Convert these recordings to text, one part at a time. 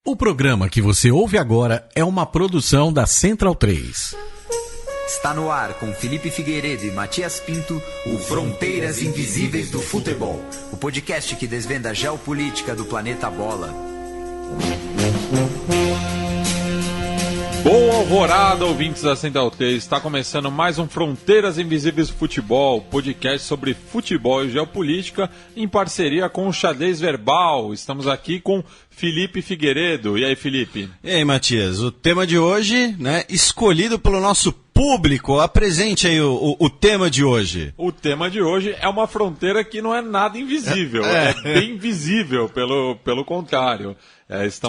O programa que você ouve agora é uma produção da Central 3. Está no ar com Felipe Figueiredo e Matias Pinto, o Fronteiras Invisíveis do Futebol, o podcast que desvenda a geopolítica do planeta Bola. Boa alvorada, ouvintes da Central 3. Está começando mais um Fronteiras Invisíveis do Futebol, podcast sobre futebol e geopolítica em parceria com o Xadrez Verbal. Estamos aqui com Felipe Figueiredo. E aí, Felipe? E aí, Matias? O tema de hoje, escolhido pelo nosso público. Apresente aí o tema de hoje. O tema de hoje é uma fronteira que não é nada invisível, é bem visível, pelo contrário.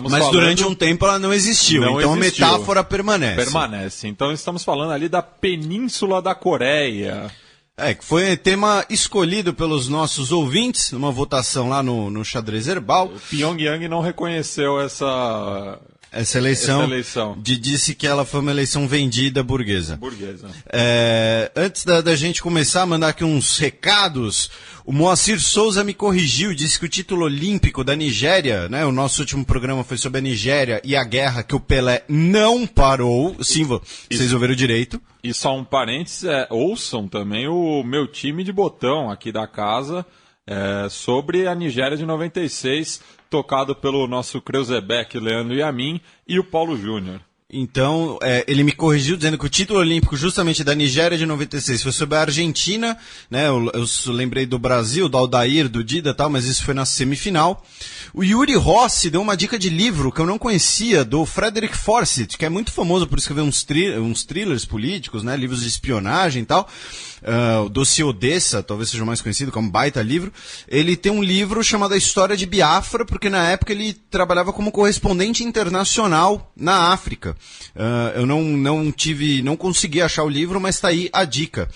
Mas durante um tempo ela não existiu, então a metáfora permanece. Então estamos falando ali da Península da Coreia. Que foi tema escolhido pelos nossos ouvintes, numa votação lá no Xadrez Herbal. O Pyongyang não reconheceu essa eleição. Disse que ela foi uma eleição vendida burguesa. Antes da gente começar a mandar aqui uns recados, o Moacir Souza me corrigiu, disse que o título olímpico da Nigéria, o nosso último programa foi sobre a Nigéria e a guerra que o Pelé não parou. Sim, vocês ouviram direito. E só um parênteses, ouçam também o meu time de botão aqui da casa sobre a Nigéria de 96, tocado pelo nosso Kreuzebeck, Leandro Yamin e o Paulo Júnior. Então, ele me corrigiu dizendo que o título olímpico justamente da Nigéria de 96 foi sobre a Argentina, eu lembrei do Brasil, do Aldair, do Dida e tal, mas isso foi na semifinal. O Yuri Rossi deu uma dica de livro que eu não conhecia, do Frederick Forsyth, que é muito famoso por escrever uns thrillers políticos, livros de espionagem e tal. O Dossiê Odessa, talvez seja mais conhecido como baita livro. Ele tem um livro chamado A História de Biafra, porque na época ele trabalhava como correspondente internacional na África. Eu não consegui achar o livro, mas está aí a dica.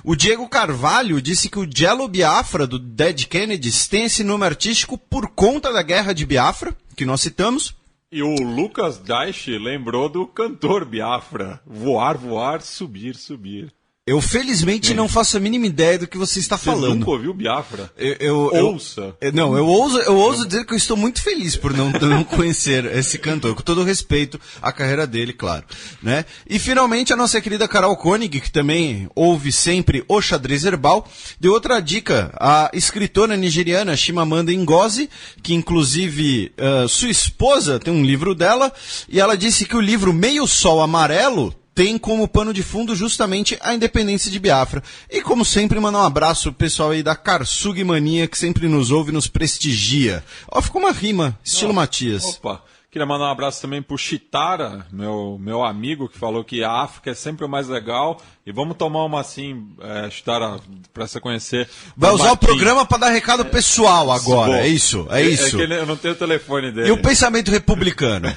O Diego Carvalho disse que o Jello Biafra, do Dead Kennedys, tem esse nome artístico por conta da guerra de Biafra, que nós citamos. E o Lucas Daich lembrou do cantor Biafra, voar, voar, subir, subir. Eu, felizmente, não faço a mínima ideia do que você está falando. Você nunca ouviu Biafra? Ouça. Eu ouso dizer que eu estou muito feliz por não conhecer esse cantor, com todo respeito à carreira dele, claro. E, finalmente, a nossa querida Carol Koenig, que também ouve sempre o Xadrez Herbal, deu outra dica. A escritora nigeriana Chimamanda Ngozi, que, inclusive, sua esposa tem um livro dela, e ela disse que o livro Meio Sol Amarelo tem como pano de fundo justamente a independência de Biafra. E como sempre, mandar um abraço pro pessoal aí da Karsug Mania, que sempre nos ouve e nos prestigia. Ficou uma rima, estilo Matias. Opa, queria mandar um abraço também pro Chitara, meu amigo, que falou que a África é sempre o mais legal. E vamos tomar uma assim, Chitara, pra você conhecer. Vai usar o programa para dar recado pessoal agora, é isso? É isso. É que eu não tenho o telefone dele. E o pensamento republicano?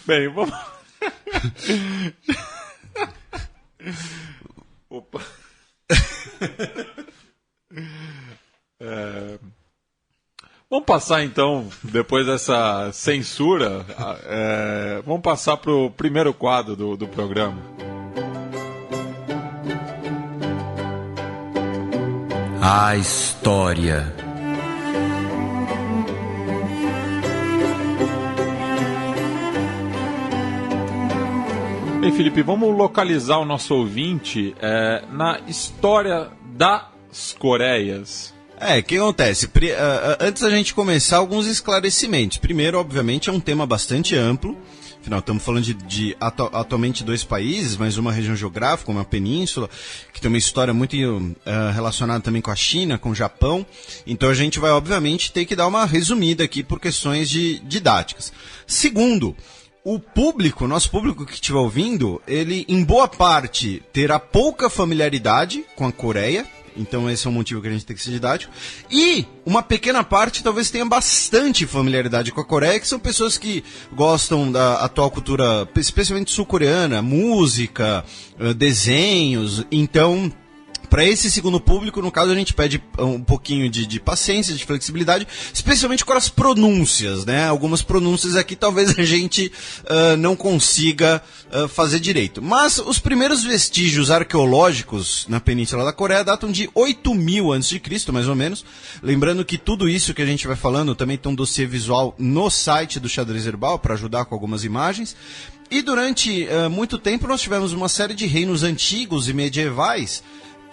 Bem, vamos... Opa. Vamos passar então, depois dessa censura, vamos passar para o primeiro quadro do programa. A história. Bem, Felipe, vamos localizar o nosso ouvinte na história das Coreias. O que acontece? Antes da gente começar, alguns esclarecimentos. Primeiro, obviamente, é um tema bastante amplo. Afinal, estamos falando de atualmente 2 países, mas uma região geográfica, uma península, que tem uma história muito relacionada também com a China, com o Japão. Então a gente vai, obviamente, ter que dar uma resumida aqui por questões didáticas. Segundo, nosso público que estiver ouvindo, ele, em boa parte, terá pouca familiaridade com a Coreia. Então esse é um motivo que a gente tem que ser didático. E uma pequena parte talvez tenha bastante familiaridade com a Coreia, que são pessoas que gostam da atual cultura, especialmente sul-coreana, música, desenhos. Então para esse segundo público, no caso, a gente pede um pouquinho de paciência, de flexibilidade, especialmente com as pronúncias, né? Algumas pronúncias aqui talvez a gente não consiga fazer direito. Mas os primeiros vestígios arqueológicos na Península da Coreia datam de 8.000 a.C., mais ou menos. Lembrando que tudo isso que a gente vai falando também tem um dossiê visual no site do Xadrez Verbal para ajudar com algumas imagens. E durante muito tempo nós tivemos uma série de reinos antigos e medievais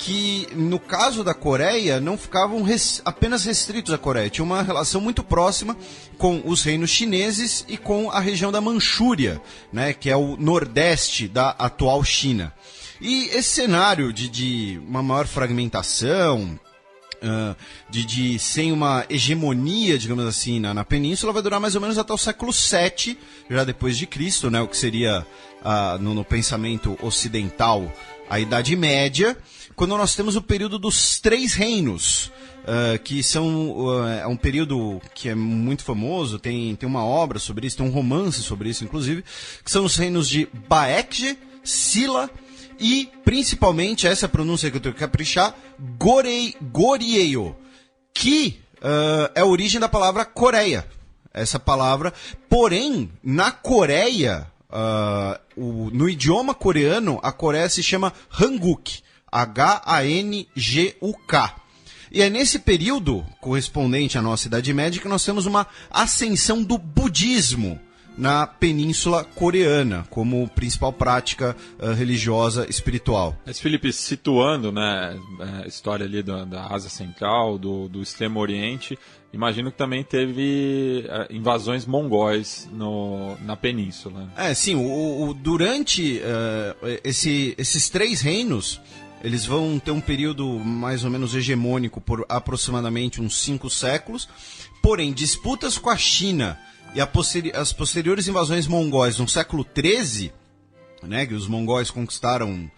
que, no caso da Coreia, não ficavam apenas restritos à Coreia. Tinha uma relação muito próxima com os reinos chineses e com a região da Manchúria, né, que é o nordeste da atual China. E esse cenário de uma maior fragmentação, sem uma hegemonia, digamos assim, na península, vai durar mais ou menos até o século VII, já depois de Cristo, né, o que seria, no pensamento ocidental, a Idade Média, quando nós temos o período dos Três Reinos, que é um período que é muito famoso, tem uma obra sobre isso, tem um romance sobre isso, inclusive, que são os reinos de Baekje, Silla e, principalmente, essa pronúncia que eu tenho que caprichar, Goryeo, que é a origem da palavra Coreia. Essa palavra, porém, na Coreia, no idioma coreano, a Coreia se chama Hanguk, Hanguk. E é nesse período, correspondente à nossa Idade Média, que nós temos uma ascensão do budismo na Península Coreana, como principal prática religiosa espiritual. Mas, Felipe, situando, né, a história ali da Ásia Central, do Extremo Oriente, imagino que também teve invasões mongóis na Península. Sim, durante esses três reinos, eles vão ter um período mais ou menos hegemônico por aproximadamente uns 5 séculos, porém, disputas com a China e as posteriores invasões mongóis no século XIII, né, que os mongóis conquistaram,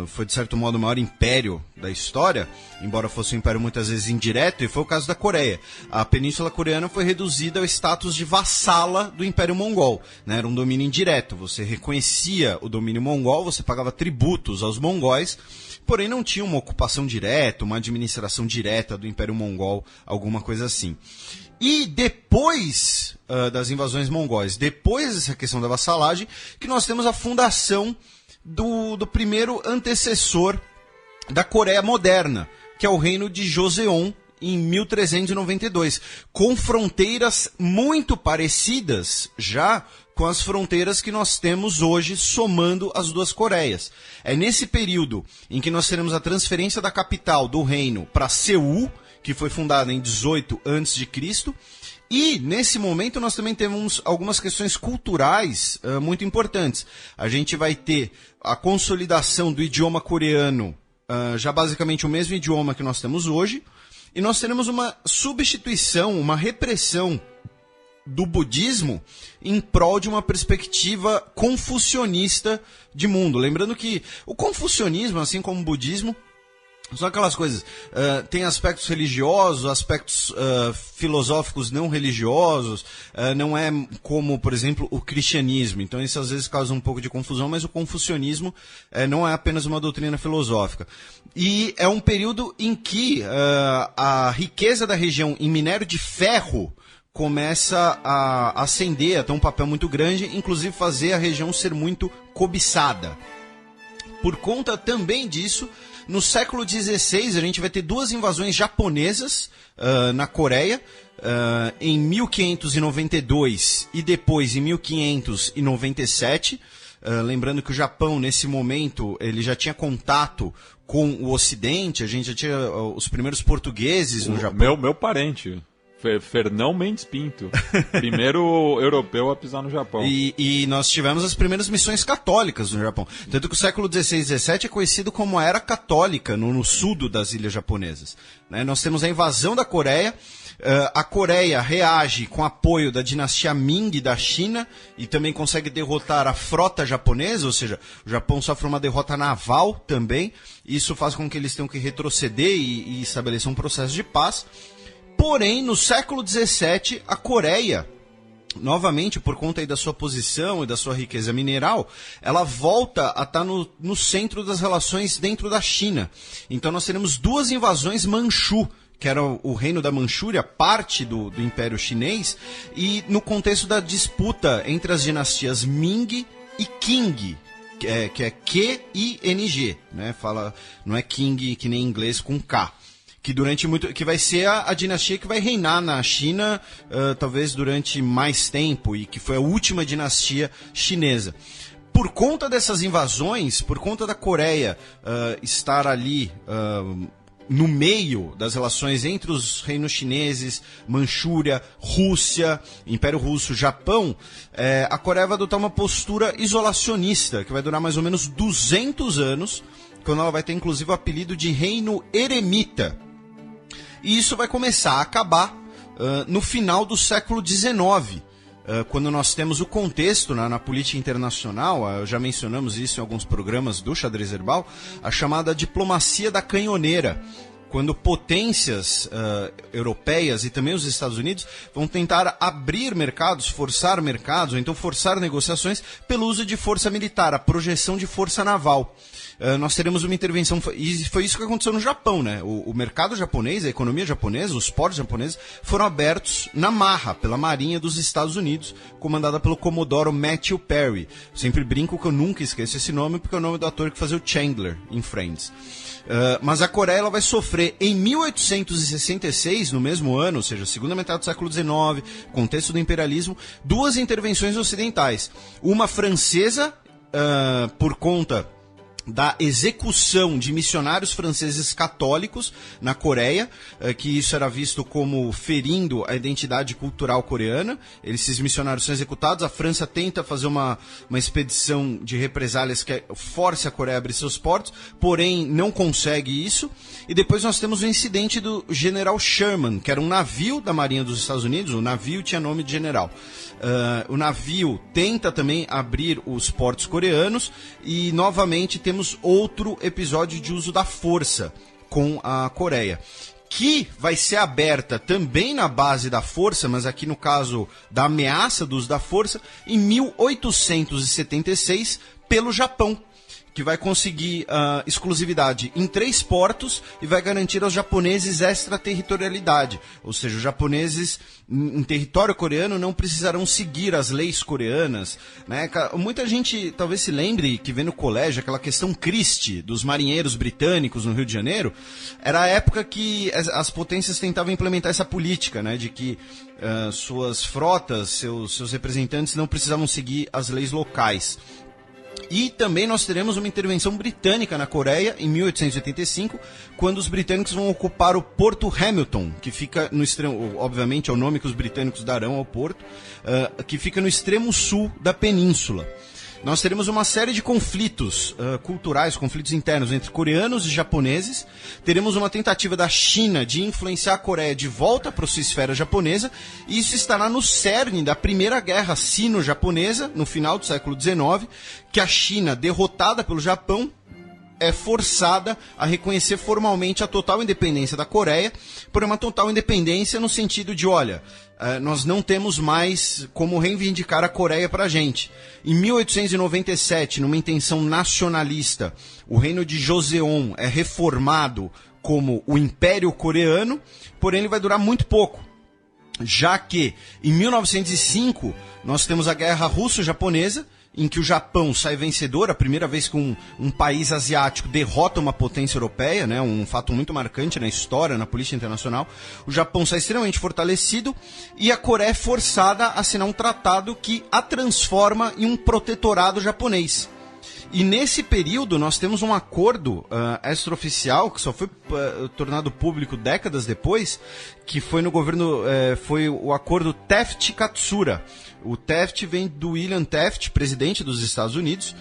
foi de certo modo o maior império da história, embora fosse um império muitas vezes indireto, e foi o caso da Coreia. A Península Coreana foi reduzida ao status de vassala do Império Mongol, né, era um domínio indireto, você reconhecia o domínio mongol, você pagava tributos aos mongóis, porém não tinha uma ocupação direta, uma administração direta do Império Mongol, alguma coisa assim. E depois das invasões mongóis, depois dessa questão da vassalagem, que nós temos a fundação do primeiro antecessor da Coreia moderna, que é o reino de Joseon, em 1392, com fronteiras muito parecidas já com as fronteiras que nós temos hoje, somando as duas Coreias. É nesse período em que nós teremos a transferência da capital do reino para Seul, que foi fundada em 18 a.C., e nesse momento nós também temos algumas questões culturais muito importantes. A gente vai ter a consolidação do idioma coreano, já basicamente o mesmo idioma que nós temos hoje, e nós teremos uma substituição, uma repressão do budismo em prol de uma perspectiva confucionista de mundo. Lembrando que o confucionismo, assim como o budismo, são aquelas coisas, tem aspectos religiosos, aspectos filosóficos não religiosos, não é como, por exemplo, o cristianismo. Então isso às vezes causa um pouco de confusão, mas o confucionismo não é apenas uma doutrina filosófica. E é um período em que a riqueza da região em minério de ferro começa a ascender, a ter um papel muito grande, inclusive fazer a região ser muito cobiçada. Por conta também disso, no século XVI, a gente vai ter 2 invasões japonesas na Coreia, em 1592 e depois em 1597. Lembrando que o Japão, nesse momento, ele já tinha contato com o Ocidente, a gente já tinha os primeiros portugueses no Japão. Meu parente. Fernão Mendes Pinto, primeiro europeu a pisar no Japão. E nós tivemos as primeiras missões católicas no Japão. Tanto que o século XVI e XVII é conhecido como a Era Católica no sul das ilhas japonesas. Né? Nós temos a invasão da Coreia. A Coreia reage com apoio da dinastia Ming da China e também consegue derrotar a frota japonesa, ou seja, o Japão sofre uma derrota naval também. Isso faz com que eles tenham que retroceder e estabelecer um processo de paz. Porém, no século XVII, a Coreia novamente, por conta aí da sua posição e da sua riqueza mineral, ela volta a estar no centro das relações dentro da China. Então nós teremos 2 invasões Manchu, que era o reino da Manchúria, parte do Império Chinês, e no contexto da disputa entre as dinastias Ming e Qing, que é Q-I-N-G, né? Não é King que nem em inglês com K. Que vai ser a dinastia que vai reinar na China, talvez durante mais tempo, e que foi a última dinastia chinesa. Por conta dessas invasões, por conta da Coreia estar ali no meio das relações entre os reinos chineses, Manchúria, Rússia, Império Russo, Japão, a Coreia vai adotar uma postura isolacionista, que vai durar mais ou menos 200 anos, quando ela vai ter inclusive o apelido de Reino Eremita. E isso vai começar a acabar no final do século XIX, quando nós temos o contexto na política internacional, já mencionamos isso em alguns programas do Xadrez Herbal, a chamada diplomacia da canhoneira, quando potências europeias e também os Estados Unidos vão tentar abrir mercados, forçar mercados, ou então forçar negociações pelo uso de força militar, a projeção de força naval. Nós teremos uma intervenção, e foi isso que aconteceu no Japão, né? O mercado japonês, a economia japonesa, os portos japoneses foram abertos na marra pela Marinha dos Estados Unidos, comandada pelo Comodoro Matthew Perry. Sempre brinco que eu nunca esqueço esse nome, porque é o nome do ator que fazia o Chandler em Friends. Mas a Coreia ela vai sofrer em 1866, no mesmo ano, ou seja, segunda metade do século XIX, contexto do imperialismo, 2 intervenções ocidentais. Uma francesa, por conta da execução de missionários franceses católicos na Coreia, que isso era visto como ferindo a identidade cultural coreana. Esses missionários são executados, a França tenta fazer uma expedição de represálias que force a Coreia a abrir seus portos, porém não consegue isso. E depois nós temos o incidente do General Sherman, que era um navio da Marinha dos Estados Unidos, o navio tinha nome de general. O navio tenta também abrir os portos coreanos e novamente temos outro episódio de uso da força com a Coreia, que vai ser aberta também na base da força, mas aqui no caso da ameaça do uso da força, em 1876 pelo Japão, que vai conseguir exclusividade em 3 portos e vai garantir aos japoneses extraterritorialidade. Ou seja, os japoneses em território coreano não precisarão seguir as leis coreanas, né? Muita gente talvez se lembre que vê no colégio aquela questão Christie dos marinheiros britânicos no Rio de Janeiro. Era a época que as potências tentavam implementar essa política, né? De que suas frotas, seus representantes não precisavam seguir as leis locais. E também nós teremos uma intervenção britânica na Coreia em 1885, quando os britânicos vão ocupar o Porto Hamilton, que fica no extremo, obviamente é o nome que os britânicos darão ao porto, que fica no extremo sul da península. Nós teremos uma série de conflitos culturais, conflitos internos entre coreanos e japoneses. Teremos uma tentativa da China de influenciar a Coreia de volta para a sua esfera japonesa. E isso estará no cerne da Primeira Guerra Sino-Japonesa, no final do século XIX, que a China, derrotada pelo Japão, é forçada a reconhecer formalmente a total independência da Coreia, por uma total independência no sentido de, olha, nós não temos mais como reivindicar a Coreia para a gente. Em 1897, numa intenção nacionalista, o reino de Joseon é reformado como o Império Coreano, porém ele vai durar muito pouco, já que em 1905 nós temos a Guerra Russo-Japonesa, em que o Japão sai vencedor, a primeira vez que um país asiático derrota uma potência europeia, né, um fato muito marcante na história, na política internacional. O Japão sai extremamente fortalecido e a Coreia é forçada a assinar um tratado que a transforma em um protetorado japonês. E nesse período nós temos um acordo extraoficial, que só foi tornado público décadas depois, que foi no governo, foi o acordo Taft-Katsura. O Taft vem do William Taft, presidente dos Estados Unidos,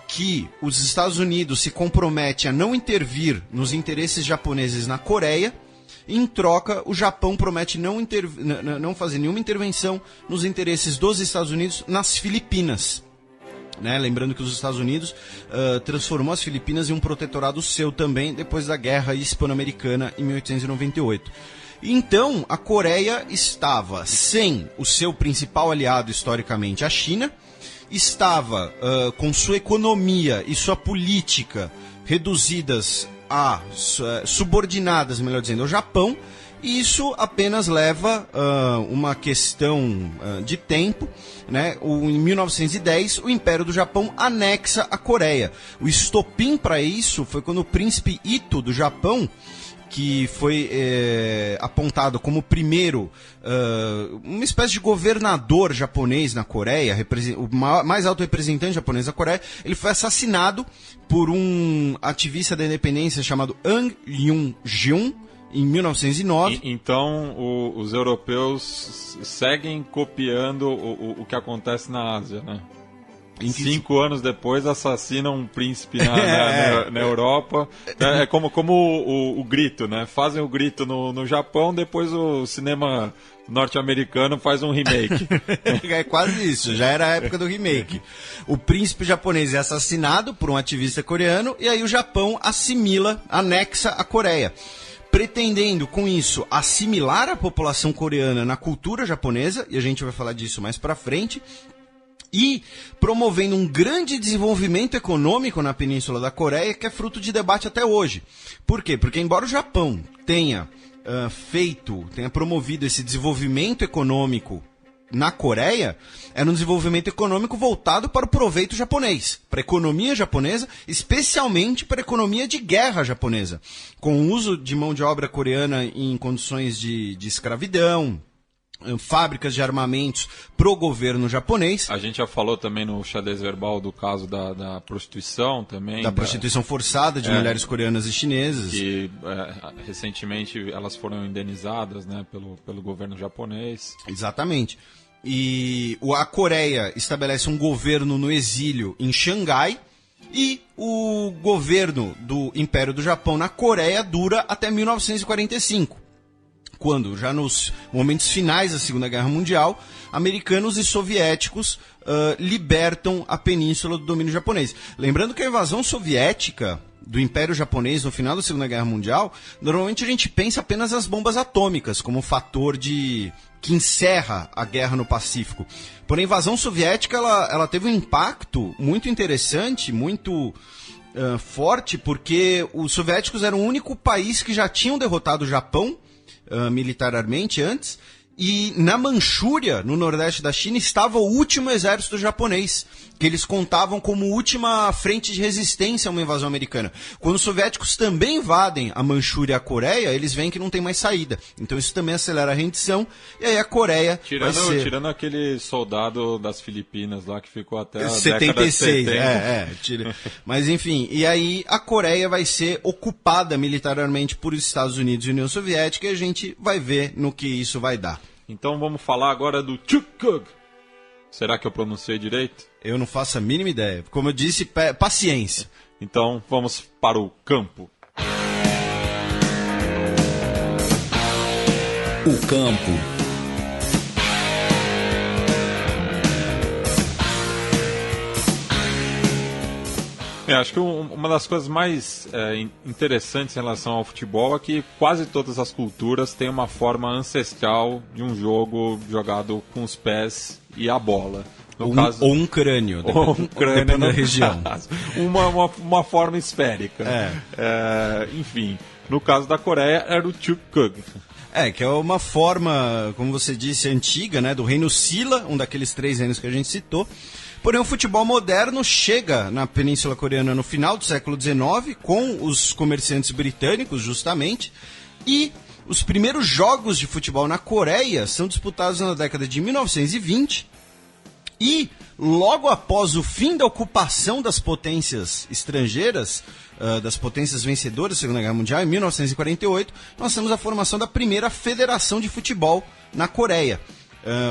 que os Estados Unidos se comprometem a não intervir nos interesses japoneses na Coreia. Em troca, o Japão promete não fazer nenhuma intervenção nos interesses dos Estados Unidos nas Filipinas. Né? Lembrando que os Estados Unidos transformou as Filipinas em um protetorado seu também, depois da Guerra Hispano-Americana em 1898. Então, a Coreia estava sem o seu principal aliado historicamente, a China, estava com sua economia e sua política reduzidas a subordinadas, melhor dizendo, ao Japão, e isso apenas leva uma questão de tempo, né? Em 1910, o Império do Japão anexa a Coreia. O estopim para isso foi quando o príncipe Ito do Japão, que foi apontado como o primeiro, uma espécie de governador japonês na Coreia, o mais alto representante japonês da Coreia, ele foi assassinado por um ativista da independência chamado Ang Yun-jung, em 1909. Então, os europeus seguem copiando o que acontece na Ásia, né? 5 anos depois assassinam um príncipe na Europa. É como o grito, né? Fazem o grito no Japão, depois o cinema norte-americano faz um remake. É quase isso, já era a época do remake. O príncipe japonês é assassinado por um ativista coreano e aí o Japão anexa a Coreia, pretendendo com isso assimilar a população coreana na cultura japonesa, e a gente vai falar disso mais pra frente, e promovendo um grande desenvolvimento econômico na Península da Coreia, que é fruto de debate até hoje. Por quê? Porque embora o Japão tenha promovido esse desenvolvimento econômico na Coreia, era um desenvolvimento econômico voltado para o proveito japonês, para a economia japonesa, especialmente para a economia de guerra japonesa, com o uso de mão de obra coreana em condições de escravidão, fábricas de armamentos pro governo japonês. A gente já falou também no xadrez verbal do caso da prostituição também. Da prostituição forçada de mulheres coreanas e chinesas. Que recentemente elas foram indenizadas, né, pelo governo japonês. Exatamente. E a Coreia estabelece um governo no exílio em Xangai, e o governo do Império do Japão na Coreia dura até 1945. Quando, já nos momentos finais da Segunda Guerra Mundial, americanos e soviéticos libertam a península do domínio japonês. Lembrando que a invasão soviética do Império Japonês no final da Segunda Guerra Mundial, normalmente a gente pensa apenas nas bombas atômicas como fator que encerra a guerra no Pacífico. Porém, a invasão soviética ela teve um impacto muito interessante, muito forte, porque os soviéticos eram o único país que já tinham derrotado o Japão militarmente antes, e na Manchúria, no nordeste da China, estava o último exército japonês, que eles contavam como última frente de resistência a uma invasão americana. Quando os soviéticos também invadem a Manchúria e a Coreia, eles veem que não tem mais saída. Então isso também acelera a rendição, e aí a Coreia tirando aquele soldado das Filipinas lá, que ficou até a 76, década de 70. Mas enfim, e aí a Coreia vai ser ocupada militarmente por Estados Unidos e União Soviética, e a gente vai ver no que isso vai dar. Então vamos falar agora do Chukug. Será que eu pronunciei direito? Eu não faço a mínima ideia. Como eu disse, paciência. Então vamos para o campo. O campo. Acho que uma das coisas mais interessantes em relação ao futebol é que quase todas as culturas têm uma forma ancestral de um jogo jogado com os pés e a bola. Ou um crânio, dependendo da região. Uma forma esférica. Enfim, no caso da Coreia era o Chukug. Que é uma forma, como você disse, antiga, né, do reino Silla, um daqueles 3 reinos que a gente citou. Porém, o futebol moderno chega na Península Coreana no final do século XIX, com os comerciantes britânicos, justamente, e os primeiros jogos de futebol na Coreia são disputados na década de 1920, e logo após o fim da ocupação das potências estrangeiras, das potências vencedoras da Segunda Guerra Mundial, em 1948, nós temos a formação da primeira federação de futebol na Coreia.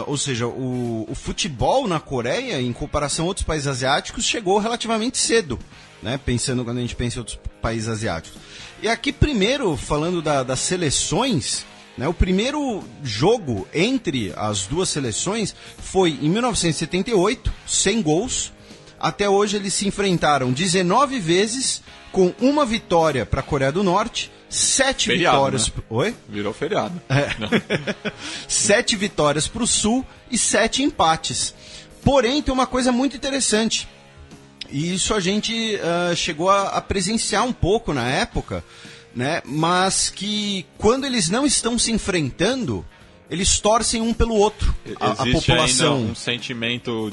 Ou seja, o futebol na Coreia, em comparação a outros países asiáticos, chegou relativamente cedo, né? Pensando quando a gente pensa em outros países asiáticos. E aqui, primeiro, falando das seleções, né? O primeiro jogo entre as duas seleções foi em 1978, 100 gols. Até hoje eles se enfrentaram 19 vezes, com uma vitória para a Coreia do Norte 7 feriado, vitórias... né? Oi? Virou feriado. 7 vitórias para o Sul e 7 empates. Porém, tem uma coisa muito interessante. E isso a gente chegou a presenciar um pouco na época, né? Mas que quando eles não estão se enfrentando, eles torcem um pelo outro. A população. Ainda um sentimento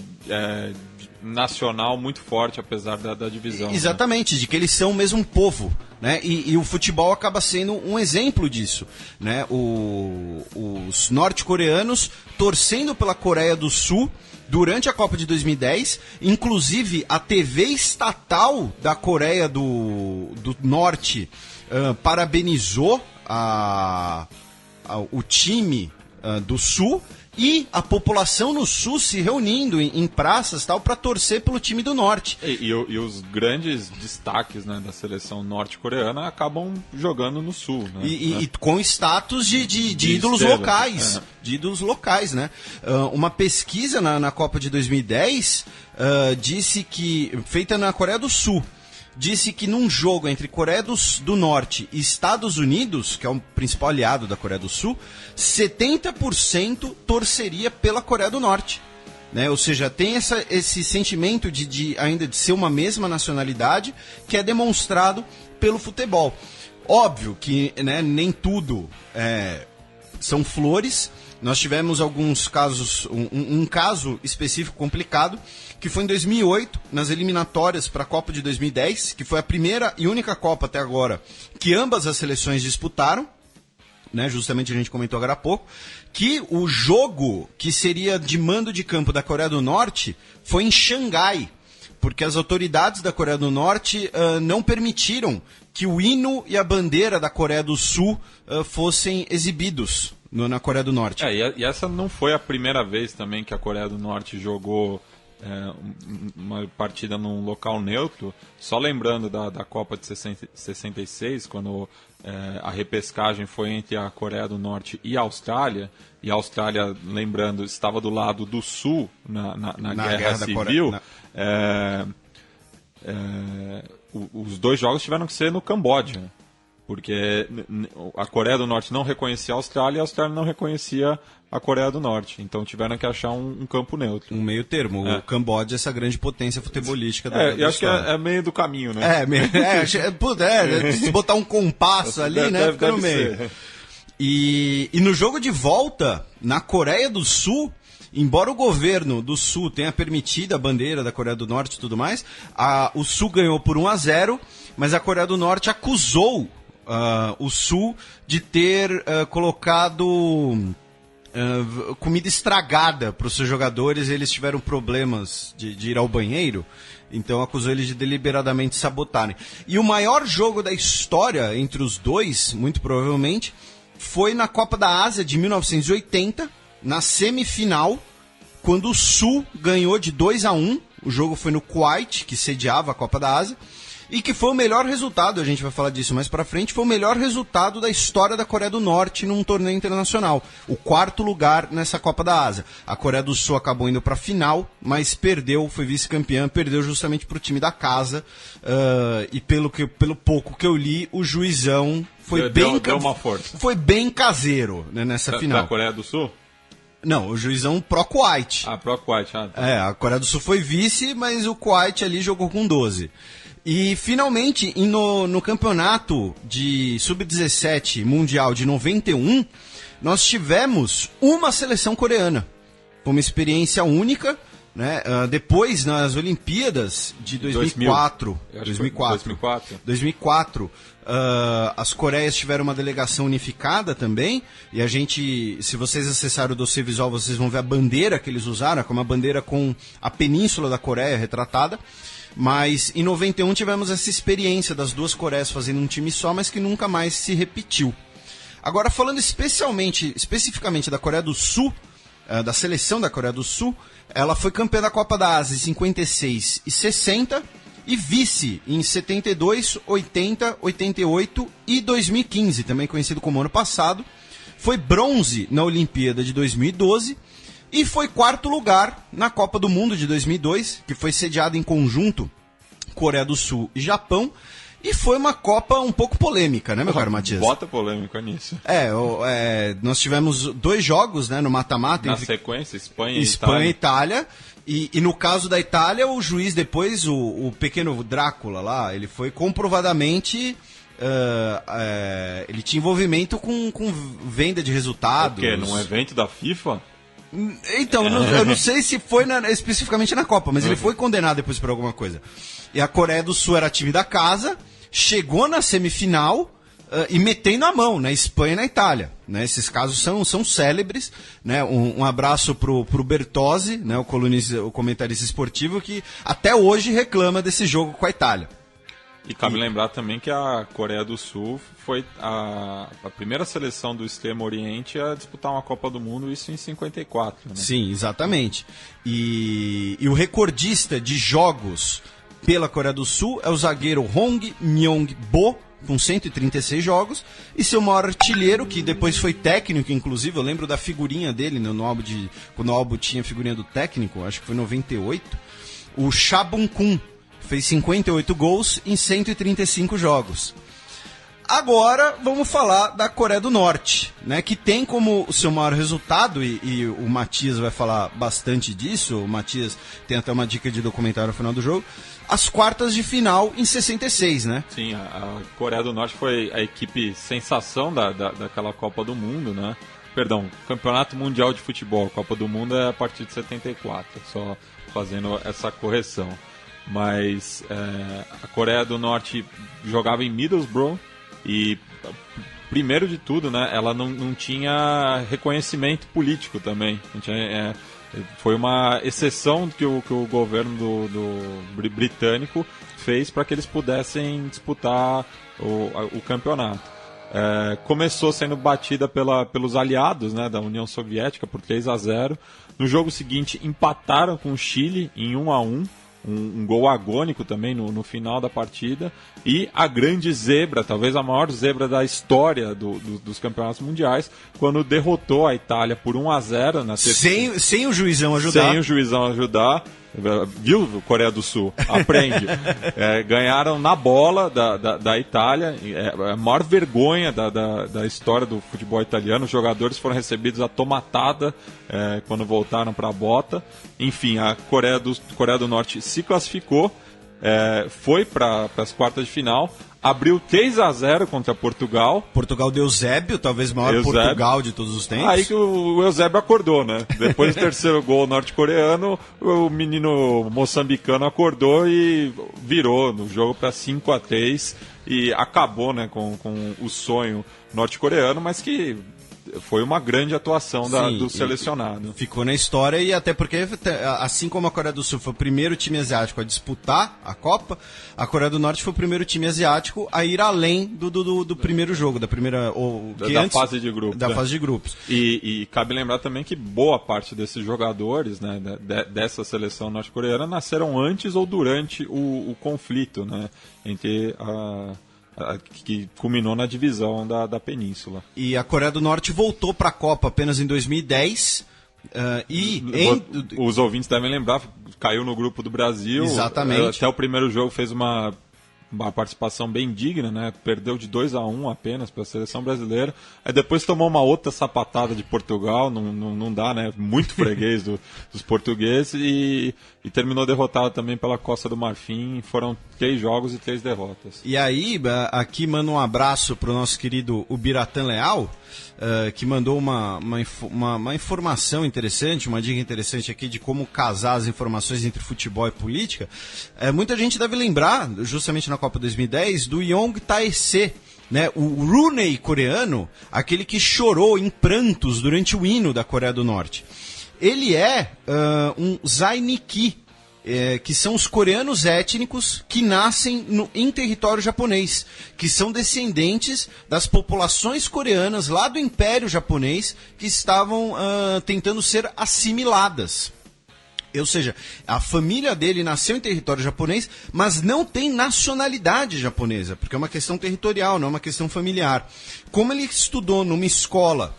nacional muito forte, apesar da divisão. Exatamente, né? De que eles são o mesmo povo, né? E o futebol acaba sendo um exemplo disso, né? Os norte-coreanos torcendo pela Coreia do Sul durante a Copa de 2010, inclusive a TV estatal da Coreia do Norte parabenizou o time do Sul, e a população no Sul se reunindo em praças tal para torcer pelo time do Norte. E os grandes destaques, né, da seleção norte-coreana acabam jogando no Sul. Né? E com status de ídolos locais. De ídolos locais, né? Uma pesquisa na Copa de 2010 disse que, feita na Coreia do Sul, disse que num jogo entre Coreia do Norte e Estados Unidos, que é o principal aliado da Coreia do Sul, 70% torceria pela Coreia do Norte. Né? Ou seja, tem esse sentimento ainda de ser uma mesma nacionalidade, que é demonstrado pelo futebol. Óbvio que, né, nem tudo são flores. Nós tivemos alguns casos, um caso específico complicado, que foi em 2008, nas eliminatórias para a Copa de 2010, que foi a primeira e única Copa até agora que ambas as seleções disputaram, né, justamente a gente comentou agora há pouco, que o jogo que seria de mando de campo da Coreia do Norte foi em Xangai, porque as autoridades da Coreia do Norte não permitiram que o hino e a bandeira da Coreia do Sul fossem exibidos na Coreia do Norte. E essa não foi a primeira vez também que a Coreia do Norte jogou uma partida num local neutro. Só lembrando da Copa de 66, quando a repescagem foi entre a Coreia do Norte e a Austrália, e a Austrália, lembrando, estava do lado do Sul na Guerra Civil. Os dois jogos tiveram que ser no Camboja, porque a Coreia do Norte não reconhecia a Austrália e a Austrália não reconhecia a Coreia do Norte. Então tiveram que achar um campo neutro. Um meio termo. O Camboja é essa grande potência futebolística da eu acho que é meio do caminho, né? Se botar um compasso ali, né? Fica no meio. E no jogo de volta, na Coreia do Sul, embora o governo do Sul tenha permitido a bandeira da Coreia do Norte e tudo mais, o Sul ganhou por 1-0, mas a Coreia do Norte acusou o Sul de ter colocado comida estragada para os seus jogadores, e eles tiveram problemas de ir ao banheiro, então acusou eles de deliberadamente sabotarem. E o maior jogo da história entre os dois, muito provavelmente, foi na Copa da Ásia de 1980, na semifinal, quando o Sul ganhou de 2-1. O jogo foi no Kuwait, que sediava a Copa da Ásia, e que foi o melhor resultado, a gente vai falar disso mais pra frente, foi o melhor resultado da história da Coreia do Norte num torneio internacional. O 4º lugar nessa Copa da Ásia. A Coreia do Sul acabou indo pra final, mas perdeu, foi vice-campeã, perdeu justamente pro time da casa, e pelo pouco que eu li, o juizão deu uma força. Foi bem caseiro, né, nessa final. Da Coreia do Sul? Não, o juizão pró-Kuwait. Pró-Kuwait. A Coreia do Sul foi vice, mas o Kuwait ali jogou com 12. E, finalmente, no campeonato de Sub-17 Mundial de 91, nós tivemos uma seleção coreana. Foi uma experiência única, né? Depois, nas Olimpíadas de 2004, as Coreias tiveram uma delegação unificada também, e a gente, se vocês acessarem o dossiê visual, vocês vão ver a bandeira que eles usaram, que é uma bandeira com a península da Coreia retratada. Mas em 91 tivemos essa experiência das duas Coreias fazendo um time só, mas que nunca mais se repetiu. Agora, falando especificamente da Coreia do Sul, da seleção da Coreia do Sul, ela foi campeã da Copa da Ásia em 56 e 60 e vice em 72, 80, 88 e 2015, também conhecido como ano passado. Foi bronze na Olimpíada de 2012 e foi 4º lugar na Copa do Mundo de 2002, que foi sediada em conjunto Coreia do Sul e Japão. E foi uma Copa um pouco polêmica, né, meu caro Matias? Bota polêmica nisso. Nós tivemos 2 jogos, né, no mata-mata. Na sequência, Espanha e Itália. E no caso da Itália, o juiz depois, o pequeno Drácula lá, ele foi comprovadamente... ele tinha envolvimento com venda de resultados. O quê? Num evento da FIFA? Então, eu não sei se foi especificamente na Copa, mas ele foi condenado depois por alguma coisa. E a Coreia do Sul era time da casa, chegou na semifinal e metendo a mão na Espanha e na Itália. Né? Esses casos são célebres. Né? Um abraço pro Bertozzi, né? o comentarista esportivo, que até hoje reclama desse jogo com a Itália. E cabe lembrar também que a Coreia do Sul foi a primeira seleção do Extremo Oriente a disputar uma Copa do Mundo, isso em 54. Né? Sim, exatamente. E o recordista de jogos pela Coreia do Sul é o zagueiro Hong Myong-bo, com 136 jogos, e seu maior artilheiro, que depois foi técnico, inclusive, eu lembro da figurinha dele no álbum quando o álbum tinha figurinha do técnico, acho que foi em 98, o Cha Bun-kun, fez 58 gols em 135 jogos. Agora vamos falar da Coreia do Norte, né, que tem como seu maior resultado, e o Matias vai falar bastante disso, o Matias tem até uma dica de documentário no final do jogo, as quartas de final em 66, né? Sim, a Coreia do Norte foi a equipe sensação daquela Copa do Mundo, né? Perdão, Campeonato Mundial de Futebol, Copa do Mundo é a partir de 74, só fazendo essa correção. Mas a Coreia do Norte jogava em Middlesbrough e, primeiro de tudo, né, ela não tinha reconhecimento político também. Foi uma exceção que o governo do britânico fez para que eles pudessem disputar o campeonato. Começou sendo batida pelos aliados, né, da União Soviética por 3-0. No jogo seguinte empataram com o Chile em 1-1. Um gol agônico também no final da partida, e a grande zebra, talvez a maior zebra da história dos campeonatos mundiais, quando derrotou a Itália por 1-0 na terceira... sem o juizão ajudar. Sem o juizão ajudar. Viu, Coreia do Sul? Aprende. Ganharam na bola da Itália. A maior vergonha da história do futebol italiano. Os jogadores foram recebidos a tomatada quando voltaram para a bota. Enfim, a Coreia do Norte se classificou, foi para as quartas de final. Abriu 3-0 contra Portugal. Portugal de Eusébio, talvez o maior Eusébio. Portugal de todos os tempos. Aí que o Eusébio acordou, né? Depois do terceiro gol norte-coreano, o menino moçambicano acordou e virou no jogo para 5-3 e acabou, né, com o sonho norte-coreano, mas que foi uma grande atuação do selecionado. Ficou na história, e até porque, assim como a Coreia do Sul foi o primeiro time asiático a disputar a Copa, a Coreia do Norte foi o primeiro time asiático a ir além do primeiro jogo, da fase de grupos. Da fase de grupos. E cabe lembrar também que boa parte desses jogadores, né, dessa seleção norte-coreana nasceram antes ou durante o conflito, né, entre que culminou na divisão da península. E a Coreia do Norte voltou para a Copa apenas em 2010. Os ouvintes devem lembrar, caiu no grupo do Brasil. Exatamente. Até o primeiro jogo fez uma participação bem digna, né? Perdeu de 2-1 apenas para a seleção brasileira. Aí depois tomou uma outra sapatada de Portugal, não dá, né? Muito freguês dos portugueses, e terminou derrotado também pela Costa do Marfim. Foram 3 jogos e 3 derrotas. E aí, aqui manda um abraço para o nosso querido Ubiratan Leal, que mandou uma informação interessante, uma dica interessante aqui de como casar as informações entre futebol e política. Muita gente deve lembrar, justamente na Copa 2010, do Yong Tae-se, né, o Rooney coreano, aquele que chorou em prantos durante o hino da Coreia do Norte. Ele é um Zainiki, que são os coreanos étnicos que nascem em território japonês, que são descendentes das populações coreanas lá do Império Japonês que estavam tentando ser assimiladas. Ou seja, a família dele nasceu em território japonês, mas não tem nacionalidade japonesa, porque é uma questão territorial, não é uma questão familiar. Como ele estudou numa escola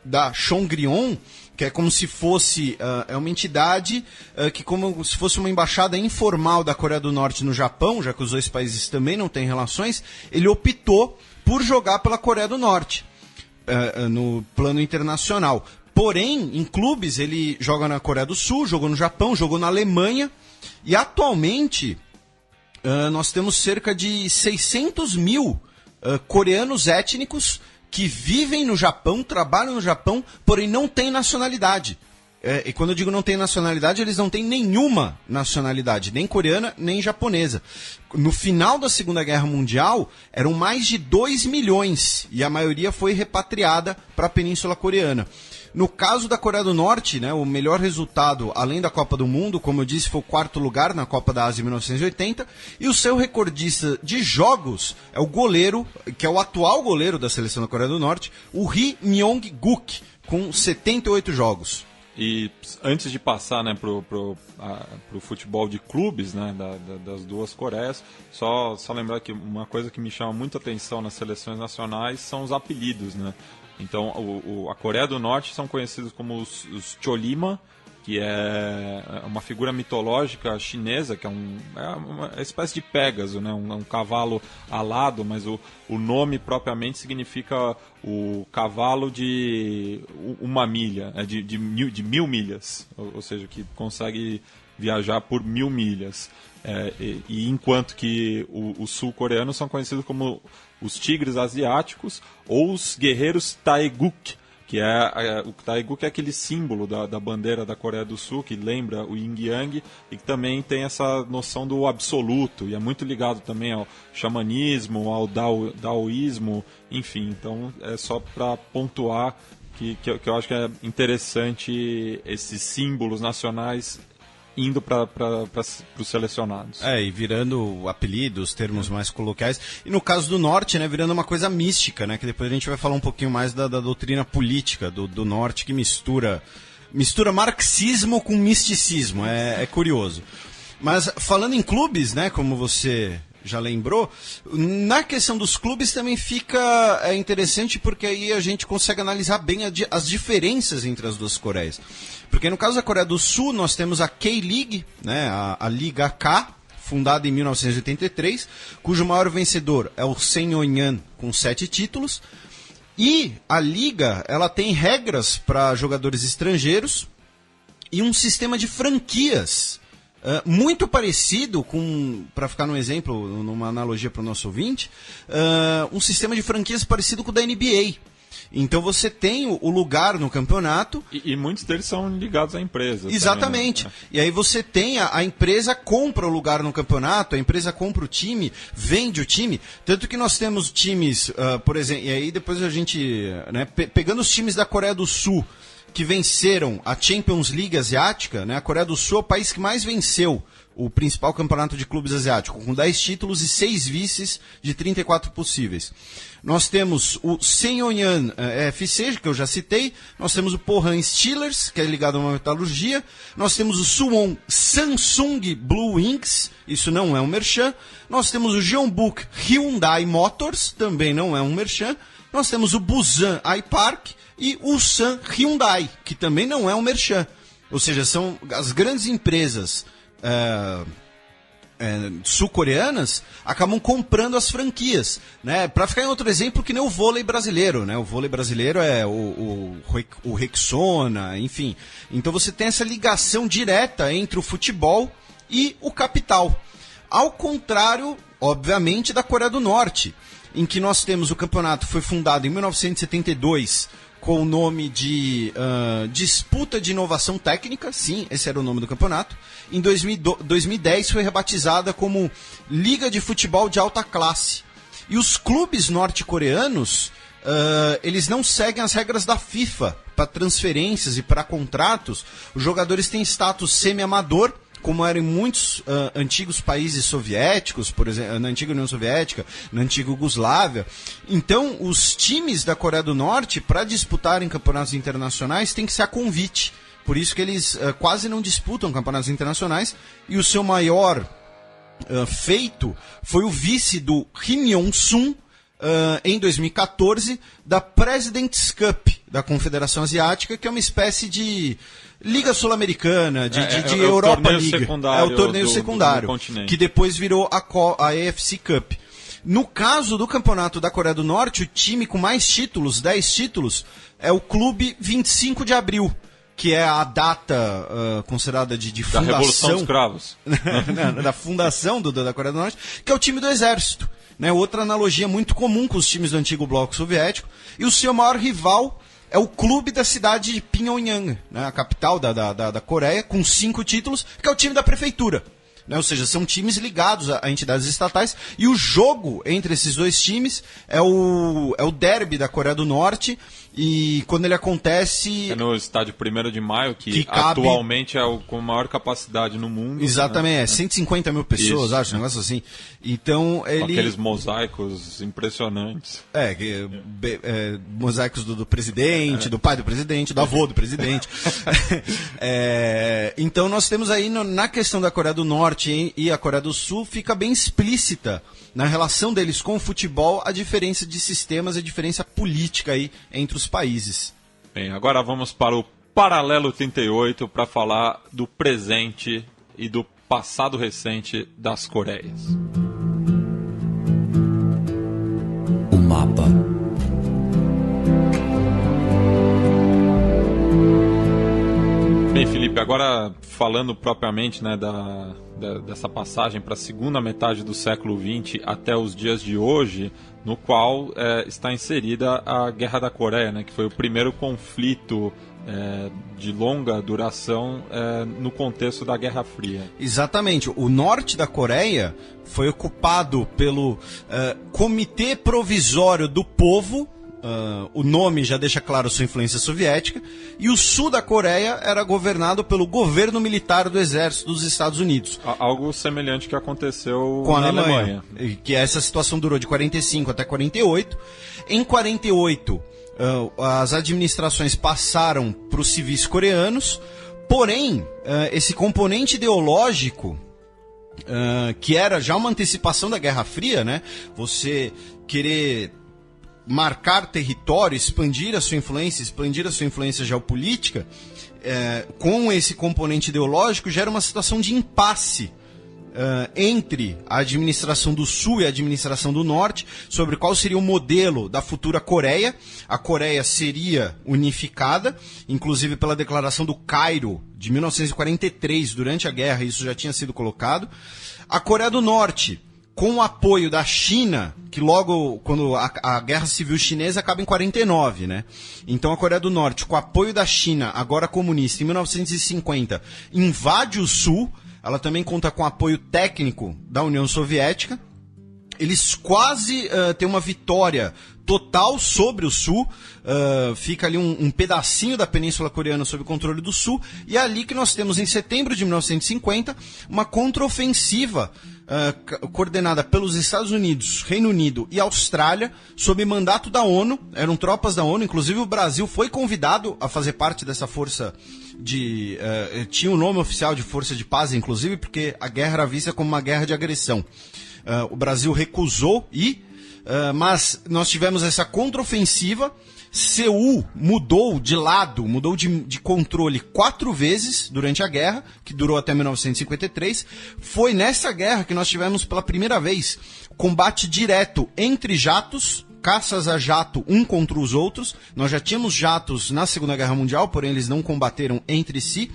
da Chongryong, que é como se fosse é uma entidade que como se fosse uma embaixada informal da Coreia do Norte no Japão, já que os dois países também não têm relações, ele optou por jogar pela Coreia do Norte no plano internacional. Porém, em clubes, ele joga na Coreia do Sul, jogou no Japão, jogou na Alemanha, e atualmente nós temos cerca de 600 mil coreanos étnicos que vivem no Japão, trabalham no Japão, porém não têm nacionalidade. E quando eu digo não tem nacionalidade, eles não têm nenhuma nacionalidade, nem coreana, nem japonesa. No final da Segunda Guerra Mundial, eram mais de 2 milhões, e a maioria foi repatriada para a Península Coreana. No caso da Coreia do Norte, né, o melhor resultado, além da Copa do Mundo, como eu disse, foi o 4º lugar na Copa da Ásia em 1980, e o seu recordista de jogos é o goleiro, que é o atual goleiro da seleção da Coreia do Norte, o Ri Myong-guk, com 78 jogos. E antes de passar, né, pro futebol de clubes, né, das duas Coreias, só lembrar que uma coisa que me chama muita atenção nas seleções nacionais são os apelidos, né? Então, a Coreia do Norte são conhecidos como os Cholima, que é uma figura mitológica chinesa, que é uma espécie de Pégaso, né? Um cavalo alado, mas o nome propriamente significa o cavalo de uma milha, de 1.000 milhas, ou seja, que consegue viajar por 1.000 milhas. E enquanto que os sul-coreanos são conhecidos como os tigres asiáticos ou os guerreiros Taeguk, que o Taeguk é aquele símbolo da bandeira da Coreia do Sul, que lembra o Yin Yang, e que também tem essa noção do absoluto, e é muito ligado também ao xamanismo, ao daoísmo, enfim. Então é só para pontuar que eu acho que é interessante esses símbolos nacionais indo para os selecionados. E virando apelidos, termos mais coloquiais. E no caso do Norte, né, virando uma coisa mística, né, que depois a gente vai falar um pouquinho mais da doutrina política do Norte, que mistura marxismo com misticismo. É curioso. Mas falando em clubes, né, como você já lembrou, na questão dos clubes também fica interessante, porque aí a gente consegue analisar bem as diferenças entre as duas Coreias. Porque no caso da Coreia do Sul, nós temos a K-League, né, a Liga K, fundada em 1983, cujo maior vencedor é o Seongnam, com 7 títulos. E a Liga, ela tem regras para jogadores estrangeiros e um sistema de franquias muito parecido com, para ficar num exemplo, numa analogia para o nosso ouvinte, um sistema de franquias parecido com o da NBA. Então você tem o lugar no campeonato. E muitos deles são ligados à empresa. Exatamente. Também, né? E aí você tem a empresa compra o lugar no campeonato, a empresa compra o time, vende o time. Tanto que nós temos times, por exemplo, e aí depois a gente, né, pegando os times da Coreia do Sul, que venceram a Champions League asiática, né, a Coreia do Sul é o país que mais venceu o principal campeonato de clubes asiático, com 10 títulos e 6 vices de 34 possíveis. Nós temos o Seongnam FC, que eu já citei, nós temos o Pohang Steelers, que é ligado a uma metalurgia, nós temos o Suwon Samsung Blue Wings, isso não é um merchan, nós temos o Jeonbuk Hyundai Motors, também não é um merchan, nós temos o Busan iPark e o Ulsan Hyundai, que também não é um merchan. Ou seja, são as grandes empresas sul-coreanas acabam comprando as franquias, né? Para ficar em outro exemplo, que nem o vôlei brasileiro, né? O vôlei brasileiro é o Rexona, enfim. Então você tem essa ligação direta entre o futebol e o capital. Ao contrário, obviamente, da Coreia do Norte, em que nós temos o campeonato, foi fundado em 1972 com o nome de Disputa de Inovação Técnica, sim, esse era o nome do campeonato. Em 2010 foi rebatizada como Liga de Futebol de Alta Classe. E os clubes norte-coreanos, eles não seguem as regras da FIFA para transferências e para contratos. Os jogadores têm status semi-amador, como era em muitos antigos países soviéticos, por exemplo, na antiga União Soviética, na antiga Iugoslávia. Então, os times da Coreia do Norte, para disputarem campeonatos internacionais, tem que ser a convite. Por isso que eles quase não disputam campeonatos internacionais, e o seu maior feito foi o vice do Kim Yong-sun, em 2014, da President's Cup, da Confederação Asiática, que é uma espécie de Liga Sul-Americana, de Europa League. É o torneio secundário, que depois virou a AFC Cup. No caso do campeonato da Coreia do Norte, o time com mais títulos, 10 títulos, é o Clube 25 de Abril, que é a data considerada de fundação... Da Revolução dos Cravos. Da fundação da Coreia do Norte, que é o time do Exército. Né? Outra analogia muito comum com os times do antigo bloco soviético. E o seu maior rival é o clube da cidade de Pyongyang, né? A capital da Coreia, com 5 títulos, que é o time da prefeitura. Né? Ou seja, são times ligados a entidades estatais, e o jogo entre esses dois times é o derby da Coreia do Norte, e quando ele acontece... É no estádio 1º de Maio, que atualmente é o com maior capacidade no mundo. Exatamente, né? 150 mil pessoas, isso, acho, um negócio assim. Então, ele... Aqueles mosaicos impressionantes. Mosaicos do presidente, do pai do presidente, do avô do presidente. Então nós temos aí, na questão da Coreia do Norte e a Coreia do Sul, fica bem explícita na relação deles com o futebol a diferença de sistemas e a diferença política aí entre os países. Bem, agora vamos para o Paralelo 38 para falar do presente e do passado recente das Coreias. O mapa. Bem, Felipe, agora falando propriamente, né, dessa passagem para a segunda metade do século XX até os dias de hoje, no qual está inserida a Guerra da Coreia, né, que foi o primeiro conflito de longa duração no contexto da Guerra Fria. Exatamente. O norte da Coreia foi ocupado pelo Comitê Provisório do Povo. O nome já deixa claro sua influência soviética, e o sul da Coreia era governado pelo governo militar do exército dos Estados Unidos. Algo semelhante que aconteceu com a na Alemanha. Que essa situação durou de 45 até 48. Em 48, as administrações passaram para os civis coreanos, porém, esse componente ideológico, que era já uma antecipação da Guerra Fria, né? Você querer marcar território, expandir a sua influência geopolítica, com esse componente ideológico, gera uma situação de impasse entre a administração do Sul e a administração do Norte, sobre qual seria o modelo da futura Coreia. A Coreia seria unificada, inclusive pela declaração do Cairo, de 1943, durante a guerra, isso já tinha sido colocado. A Coreia do Norte, com o apoio da China, que logo, quando a Guerra Civil Chinesa acaba em 49, né? Então a Coreia do Norte, com o apoio da China, agora comunista, em 1950, invade o Sul. Ela também conta com apoio técnico da União Soviética. Eles quase têm uma vitória total sobre o Sul. Fica ali um pedacinho da Península Coreana sob o controle do Sul. E é ali que nós temos, em setembro de 1950, uma contraofensiva coordenada pelos Estados Unidos, Reino Unido e Austrália, sob mandato da ONU. Eram tropas da ONU, inclusive o Brasil foi convidado a fazer parte dessa força tinha o nome oficial de Força de Paz, inclusive, porque a guerra era vista como uma guerra de agressão. O Brasil recusou mas nós tivemos essa contraofensiva. Seul mudou de lado, mudou de controle 4 vezes durante a guerra, que durou até 1953. Foi nessa guerra que nós tivemos pela primeira vez combate direto entre jatos, caças a jato um contra os outros. Nós já tínhamos jatos na Segunda Guerra Mundial, porém eles não combateram entre si.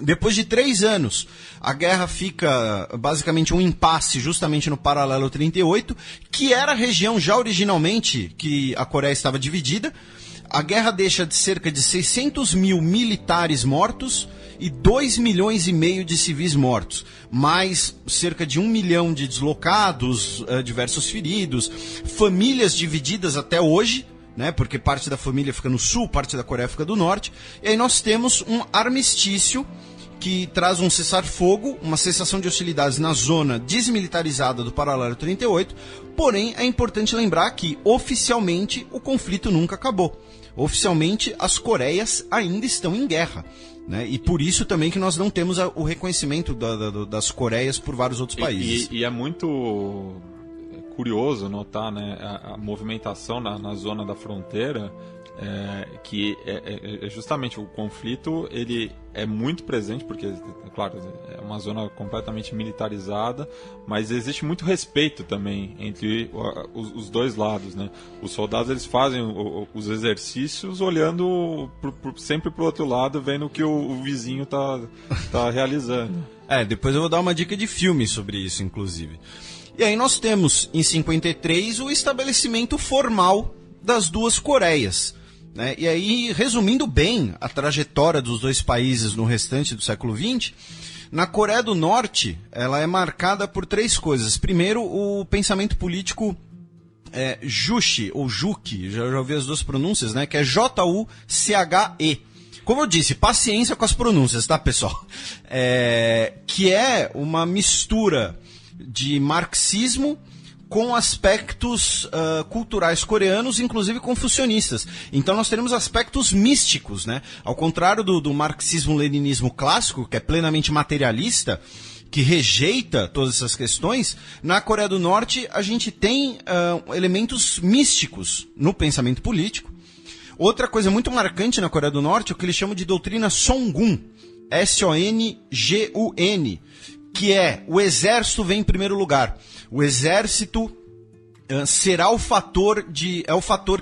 Depois de 3 anos, a guerra fica basicamente um impasse justamente no Paralelo 38, que era a região já originalmente que a Coreia estava dividida. A guerra deixa de cerca de 600 mil militares mortos e 2 milhões e meio de civis mortos, mais cerca de 1 milhão de deslocados, diversos feridos, famílias divididas até hoje, né, porque parte da família fica no sul, parte da Coreia fica do norte. E aí nós temos um armistício que traz um cessar-fogo, uma cessação de hostilidades na zona desmilitarizada do Paralelo 38, porém é importante lembrar que oficialmente o conflito nunca acabou. Oficialmente as Coreias ainda estão em guerra, né? E por isso também que nós não temos o reconhecimento das Coreias por vários outros países. E é muito curioso notar, né, a movimentação na zona da fronteira, que é justamente o conflito, ele é muito presente, porque, claro, é uma zona completamente militarizada, mas existe muito respeito também entre os dois lados, né? Os soldados, eles fazem os exercícios olhando sempre para o outro lado, vendo o que o vizinho tá realizando. Depois eu vou dar uma dica de filme sobre isso, inclusive. E aí nós temos, em 53, o estabelecimento formal das duas Coreias, né? E aí, resumindo bem a trajetória dos dois países no restante do século XX, na Coreia do Norte, ela é marcada por três coisas. Primeiro, o pensamento político Juche, ou Juche, já ouvi as duas pronúncias, né? Que é J-U-C-H-E. Como eu disse, paciência com as pronúncias, tá, pessoal? Que é uma mistura de marxismo com aspectos culturais coreanos, inclusive confucionistas. Então nós teremos aspectos místicos, né? Ao contrário do marxismo-leninismo clássico, que é plenamente materialista, que rejeita todas essas questões, na Coreia do Norte a gente tem elementos místicos no pensamento político. Outra coisa muito marcante na Coreia do Norte é o que eles chamam de doutrina Songun, S-O-N-G-U-N, que é o exército vem em primeiro lugar. O exército será o fator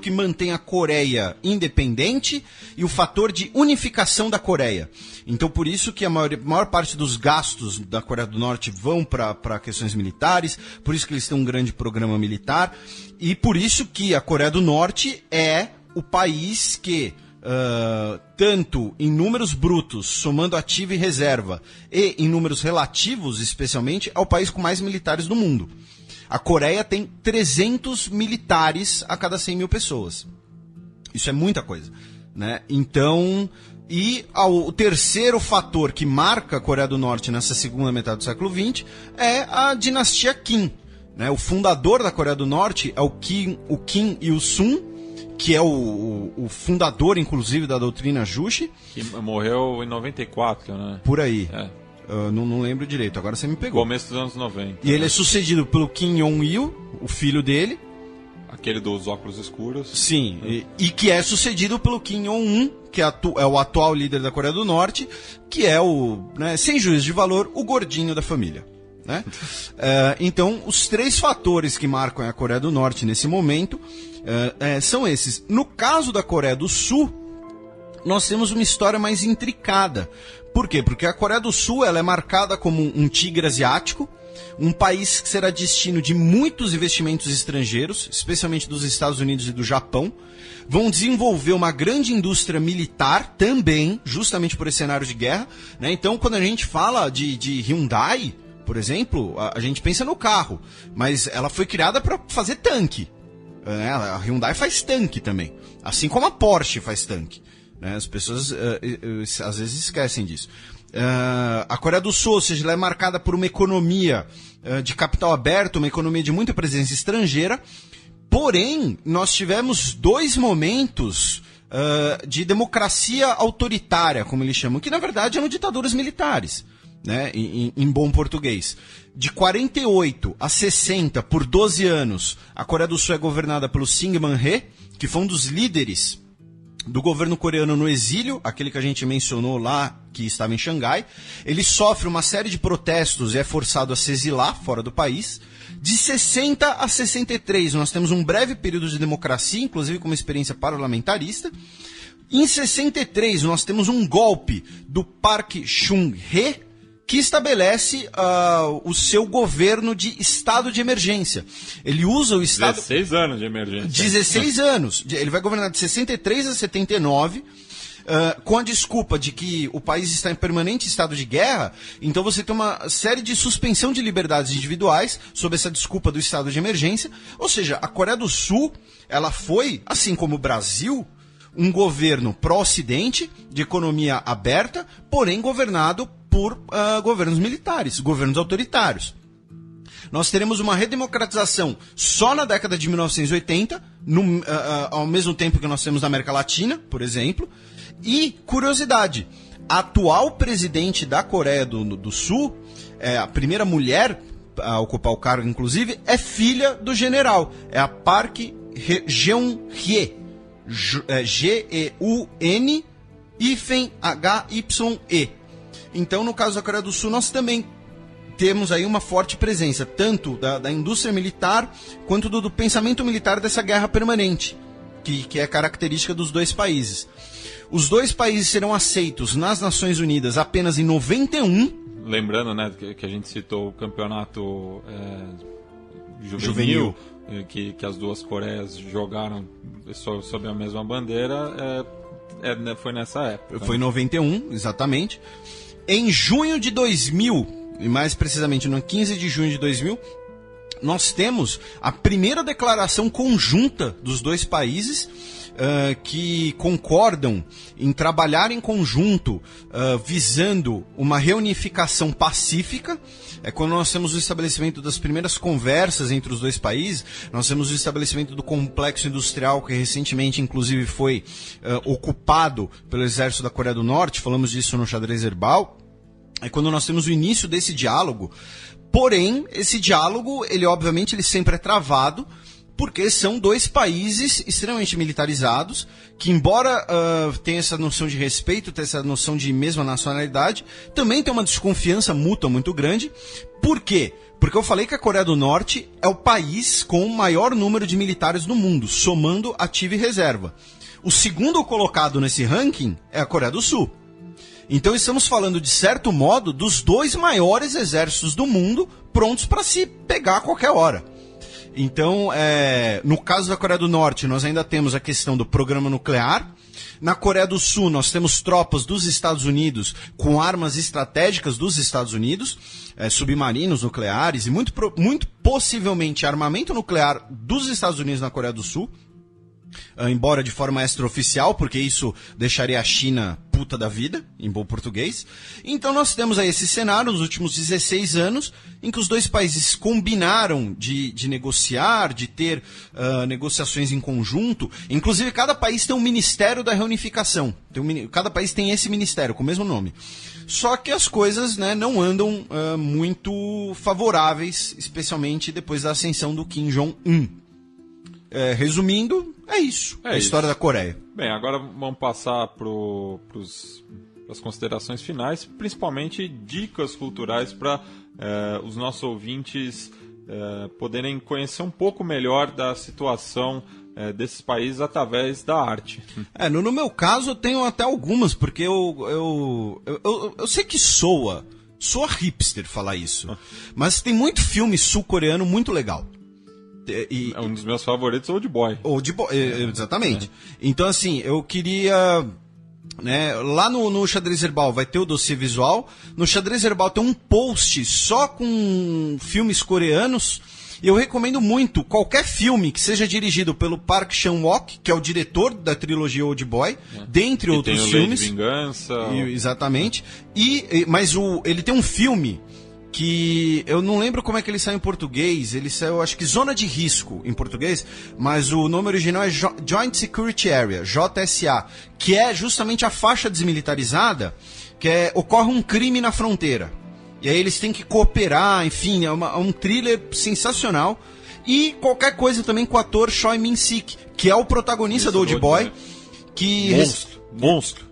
que mantém a Coreia independente e o fator de unificação da Coreia. Então, por isso que a maior parte dos gastos da Coreia do Norte vão para questões militares, por isso que eles têm um grande programa militar, e por isso que a Coreia do Norte é o país que, tanto em números brutos, somando ativo e reserva, e em números relativos, especialmente, é o país com mais militares do mundo. A Coreia tem 300 militares a cada 100 mil pessoas. Isso é muita coisa, né? Então, o terceiro fator que marca a Coreia do Norte nessa segunda metade do século XX é a dinastia Kim, né? O fundador da Coreia do Norte é o Kim Il-sung, que é o fundador, inclusive, da doutrina Juche. Que morreu em 94, né? Por aí. Não lembro direito, agora você me pegou. Começo dos anos 90. E ele é sucedido pelo Kim Jong-il, o filho dele. Aquele dos óculos escuros. Sim, e que é sucedido pelo Kim Jong-un, que é o atual líder da Coreia do Norte, que é sem juízo de valor, o gordinho da família, né? Então, os três fatores que marcam a Coreia do Norte nesse momento são esses. No caso da Coreia do Sul, nós temos uma história mais intricada. Por quê? Porque a Coreia do Sul ela é marcada como um tigre asiático, um país que será destino de muitos investimentos estrangeiros, especialmente dos Estados Unidos e do Japão. Vão desenvolver uma grande indústria militar também, justamente por esse cenário de guerra, né? Então, quando a gente fala de Hyundai, por exemplo, a gente pensa no carro, mas ela foi criada para fazer tanque. A Hyundai faz tanque também, assim como a Porsche faz tanque. As pessoas às vezes esquecem disso. A Coreia do Sul, ou seja, ela é marcada por uma economia de capital aberto, uma economia de muita presença estrangeira. Porém, nós tivemos dois momentos de democracia autoritária, como eles chamam, que na verdade eram ditaduras militares, né, em bom português. De 48 a 60, por 12 anos, a Coreia do Sul é governada pelo Syngman-rhee, que foi um dos líderes do governo coreano no exílio, aquele que a gente mencionou lá, que estava em Xangai. Ele sofre uma série de protestos e é forçado a se exilar fora do país. De 60 a 63, nós temos um breve período de democracia, inclusive com uma experiência parlamentarista. Em 63, nós temos um golpe do Park Chung-hee, que estabelece o seu governo de estado de emergência. Ele usa o estado... 16 anos de emergência. 16 anos. Ele vai governar de 63 a 79, com a desculpa de que o país está em permanente estado de guerra. Então você tem uma série de suspensão de liberdades individuais sob essa desculpa do estado de emergência. Ou seja, a Coreia do Sul, ela foi, assim como o Brasil, um governo pró-ocidente, de economia aberta, porém governado por governos militares, governos autoritários. Nós teremos uma redemocratização só na década de 1980, ao mesmo tempo que nós temos na América Latina, por exemplo. E, curiosidade, a atual presidente da Coreia do Sul, a primeira mulher a ocupar o cargo, inclusive, é filha do general. É a Park Geun-hye. Geun-hye. Então, no caso da Coreia do Sul, nós também temos aí uma forte presença, tanto da indústria militar, quanto do pensamento militar dessa guerra permanente, que é característica dos dois países. Os dois países serão aceitos nas Nações Unidas apenas em 91. Lembrando, né, que a gente citou o campeonato juvenil. Que as duas Coreias jogaram sob a mesma bandeira, foi nessa época. Foi em 91, exatamente. Em junho de 2000, e mais precisamente no 15 de junho de 2000, nós temos a primeira declaração conjunta dos dois países que concordam em trabalhar em conjunto visando uma reunificação pacífica. É quando nós temos o estabelecimento das primeiras conversas entre os dois países. Nós temos o estabelecimento do complexo industrial, que recentemente, inclusive, foi ocupado pelo exército da Coreia do Norte. Falamos disso no Xadrez Herbal. É quando nós temos o início desse diálogo. Porém, esse diálogo, ele obviamente ele sempre é travado, porque são dois países extremamente militarizados, que embora tenham essa noção de respeito, tenham essa noção de mesma nacionalidade, também tem uma desconfiança mútua muito grande. Por quê? Porque eu falei que a Coreia do Norte é o país com o maior número de militares do mundo, somando ativo e reserva. O segundo colocado nesse ranking é a Coreia do Sul. Então estamos falando, de certo modo, dos dois maiores exércitos do mundo prontos para se pegar a qualquer hora. Então, no caso da Coreia do Norte, nós ainda temos a questão do programa nuclear. Na Coreia do Sul, nós temos tropas dos Estados Unidos com armas estratégicas dos Estados Unidos, submarinos nucleares e muito possivelmente armamento nuclear dos Estados Unidos na Coreia do Sul. Embora de forma extraoficial, porque isso deixaria a China puta da vida, em bom português. Então nós temos aí esse cenário nos últimos 16 anos, em que os dois países combinaram de negociar, de ter negociações em conjunto. Inclusive, cada país tem um Ministério da Reunificação. Cada país tem esse ministério, com o mesmo nome. Só que as coisas, né, não andam muito favoráveis, especialmente depois da ascensão do Kim Jong-un. Resumindo, é isso. A história da Coreia. Bem, agora vamos passar para as considerações finais, principalmente dicas culturais para os nossos ouvintes poderem conhecer um pouco melhor da situação desses países através da arte. No meu caso, eu tenho até algumas, porque eu sei que soa hipster falar isso, mas tem muito filme sul-coreano muito legal. É um dos meus favoritos, Old Boy. Exatamente. Então, assim, eu queria... lá no Xadrez Herbal vai ter o dossiê visual. No Xadrez Herbal tem um post só com filmes coreanos. E eu recomendo muito qualquer filme que seja dirigido pelo Park Chan-wook, que é o diretor da trilogia Old Boy, dentre outros filmes. Lei de Vingança. Exatamente. Mas ele tem um filme que eu não lembro como é que ele saiu em português. Ele saiu, acho que Zona de Risco em português, mas o nome original é Joint Security Area, JSA, que é justamente a faixa desmilitarizada, que ocorre um crime na fronteira. E aí eles têm que cooperar, enfim, é um thriller sensacional. E qualquer coisa também com o ator Choi Min-sik, que é o protagonista do Old Boy. Que Monstro.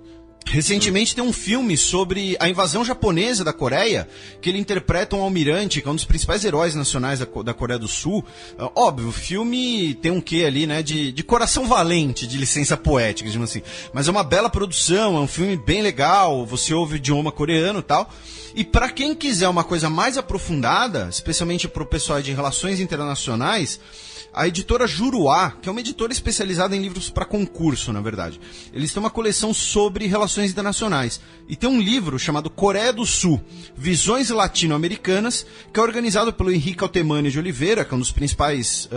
Recentemente tem um filme sobre a invasão japonesa da Coreia, que ele interpreta um almirante, que é um dos principais heróis nacionais da Coreia do Sul. Óbvio, o filme tem um quê ali, né, de coração valente, de licença poética, digamos assim. Mas é uma bela produção, é um filme bem legal, você ouve o idioma coreano e tal. E para quem quiser uma coisa mais aprofundada, especialmente para o pessoal de relações internacionais, a editora Juruá, que é uma editora especializada em livros para concurso, na verdade. Eles têm uma coleção sobre relações internacionais. E tem um livro chamado Coreia do Sul, Visões Latino-Americanas, que é organizado pelo Henrique Altemani de Oliveira, que é um dos principais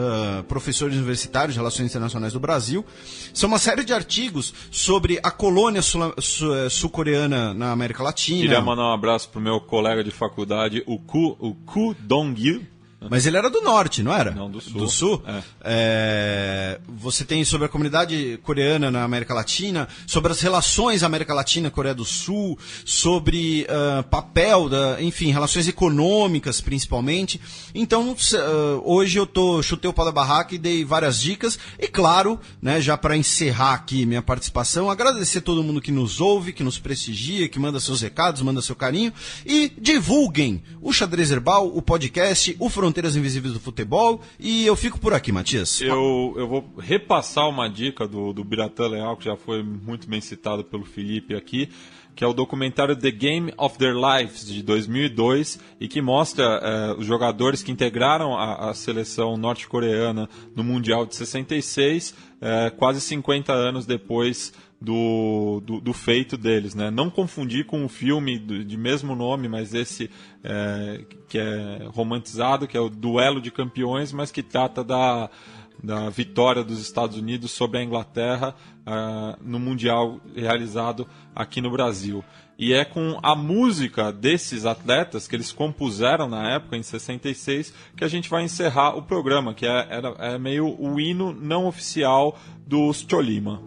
professores universitários de relações internacionais do Brasil. São uma série de artigos sobre a colônia sul-coreana na América Latina. Queria mandar um abraço pro meu colega de faculdade, o Ku Dong-il, Mas ele era do norte, não era? Não, do sul. Do sul? Você tem sobre a comunidade coreana na América Latina, sobre as relações América Latina-Coreia do Sul, sobre papel, enfim, relações econômicas principalmente. Então, hoje eu chutei o pau da barraca e dei várias dicas. E claro, né, já para encerrar aqui minha participação, agradecer a todo mundo que nos ouve, que nos prestigia, que manda seus recados, manda seu carinho. E divulguem o Xadrez Herbal, o podcast, o Fronteiras Invisíveis do Futebol. E eu fico por aqui, Matias. Eu vou repassar uma dica do Biratã Leal, que já foi muito bem citado pelo Felipe aqui, que é o documentário The Game of Their Lives, de 2002, e que mostra os jogadores que integraram a seleção norte-coreana no Mundial de 66, quase 50 anos depois do feito deles, né? Não confundir com o filme de mesmo nome, mas esse que é romantizado, que é o Duelo de Campeões, mas que trata da vitória dos Estados Unidos sobre a Inglaterra no Mundial realizado aqui no Brasil. E é com a música desses atletas que eles compuseram na época, em 66, que a gente vai encerrar o programa, que é meio o hino não oficial dos Tolima.